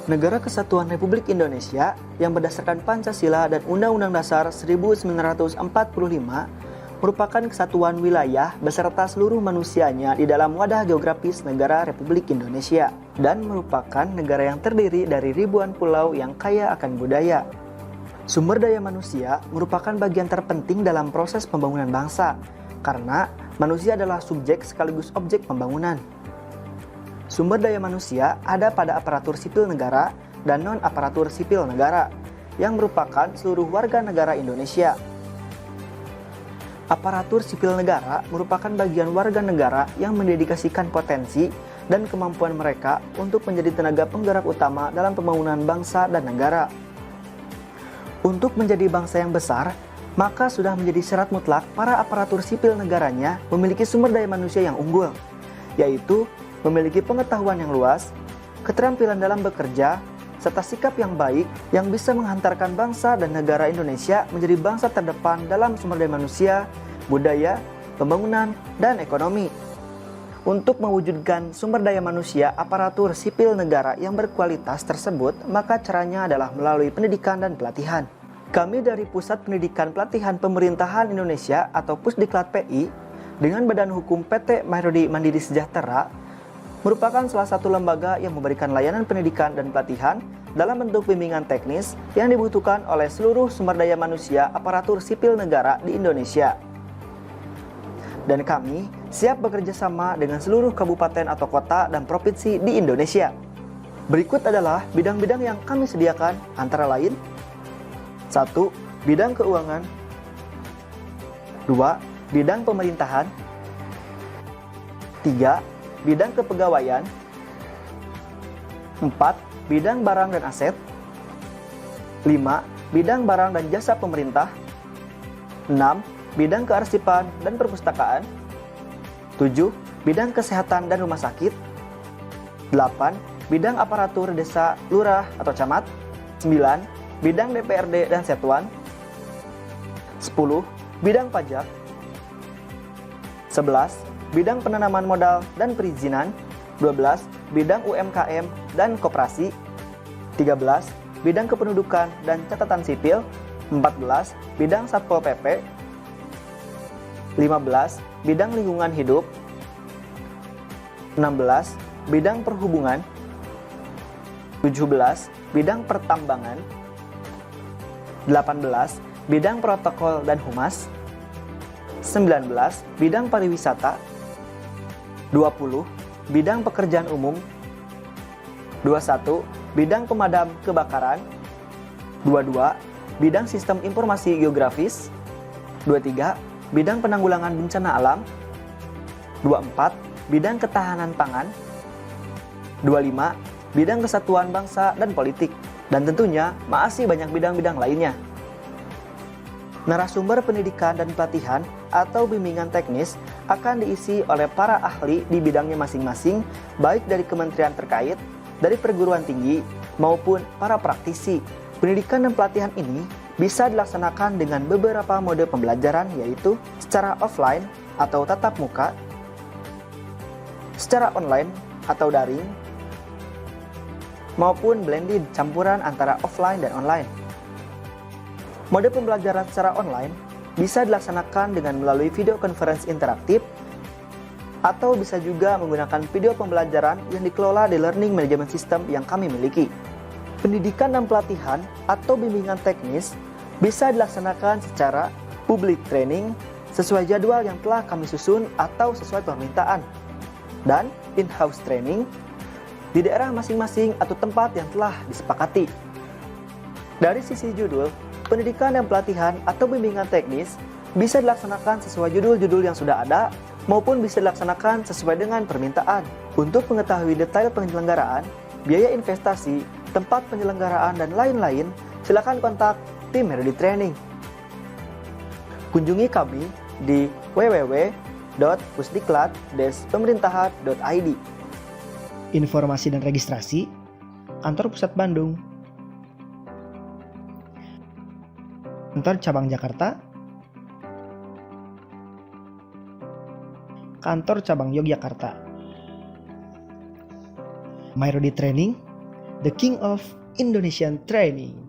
Negara Kesatuan Republik Indonesia yang berdasarkan Pancasila dan Undang-Undang Dasar 1945 merupakan kesatuan wilayah beserta seluruh manusianya di dalam wadah geografis negara Republik Indonesia dan merupakan negara yang terdiri dari ribuan pulau yang kaya akan budaya. Sumber daya manusia merupakan bagian terpenting dalam proses pembangunan bangsa karena manusia adalah subjek sekaligus objek pembangunan. Sumber daya manusia ada pada aparatur sipil negara dan non-aparatur sipil negara, yang merupakan seluruh warga negara Indonesia. Aparatur sipil negara merupakan bagian warga negara yang mendedikasikan potensi dan kemampuan mereka untuk menjadi tenaga penggerak utama dalam pembangunan bangsa dan negara. Untuk menjadi bangsa yang besar, maka sudah menjadi syarat mutlak para aparatur sipil negaranya memiliki sumber daya manusia yang unggul, yaitu memiliki pengetahuan yang luas, keterampilan dalam bekerja, serta sikap yang baik yang bisa menghantarkan bangsa dan negara Indonesia menjadi bangsa terdepan dalam sumber daya manusia, budaya, pembangunan, dan ekonomi. Untuk mewujudkan sumber daya manusia aparatur sipil negara yang berkualitas tersebut, maka caranya adalah melalui pendidikan dan pelatihan. Kami dari Pusat Pendidikan Pelatihan Pemerintahan Indonesia atau Pusdiklat PI dengan Badan Hukum PT Mahrodi Mandiri Sejahtera merupakan salah satu lembaga yang memberikan layanan pendidikan dan pelatihan dalam bentuk bimbingan teknis yang dibutuhkan oleh seluruh sumber daya manusia aparatur sipil negara di Indonesia. Dan kami siap bekerja sama dengan seluruh kabupaten atau kota dan provinsi di Indonesia. Berikut adalah bidang-bidang yang kami sediakan antara lain: 1. Bidang keuangan. 2. Bidang pemerintahan. 3. Bidang kepegawaian. 4. Bidang barang dan aset. 5. Bidang barang dan jasa pemerintah. 6. Bidang kearsipan dan perpustakaan. 7. Bidang kesehatan dan rumah sakit. 8. Bidang aparatur desa, lurah atau camat. 9. Bidang DPRD dan Setuan. 10. Bidang pajak. 11. Bidang penanaman modal dan perizinan. 12. Bidang UMKM dan koperasi. 13. Bidang kependudukan dan catatan sipil. 14. Bidang Satpol PP. 15. Bidang lingkungan hidup. 16. Bidang perhubungan. 17. Bidang pertambangan. 18. Bidang protokol dan humas. 19. Bidang pariwisata. 20. Bidang pekerjaan umum. 21. Bidang pemadam kebakaran. 22. Bidang sistem informasi geografis. 23. Bidang penanggulangan bencana alam. 24. Bidang ketahanan pangan. 25. Bidang kesatuan bangsa dan politik. Dan tentunya masih banyak bidang-bidang lainnya. Narasumber pendidikan dan pelatihan atau bimbingan teknis akan diisi oleh para ahli di bidangnya masing-masing, baik dari kementerian terkait, dari perguruan tinggi, maupun para praktisi. Pendidikan dan pelatihan ini bisa dilaksanakan dengan beberapa mode pembelajaran, yaitu secara offline atau tatap muka, secara online atau daring, maupun blended campuran antara offline dan online. Mode pembelajaran secara online bisa dilaksanakan dengan melalui video conference interaktif atau bisa juga menggunakan video pembelajaran yang dikelola di Learning Management System yang kami miliki. Pendidikan dan pelatihan atau bimbingan teknis bisa dilaksanakan secara public training sesuai jadwal yang telah kami susun atau sesuai permintaan, dan in-house training di daerah masing-masing atau tempat yang telah disepakati. Dari sisi judul, pendidikan dan pelatihan atau bimbingan teknis bisa dilaksanakan sesuai judul-judul yang sudah ada maupun bisa dilaksanakan sesuai dengan permintaan. Untuk mengetahui detail penyelenggaraan, biaya investasi, tempat penyelenggaraan, dan lain-lain, silakan kontak tim Mahrodi Training. Kunjungi kami di www.pusdiklat-pemerintahan.id. Informasi dan registrasi Kantor Pusat Bandung, Kantor Cabang Jakarta, Kantor Cabang Yogyakarta. Mahrodi Training the king of Indonesian training.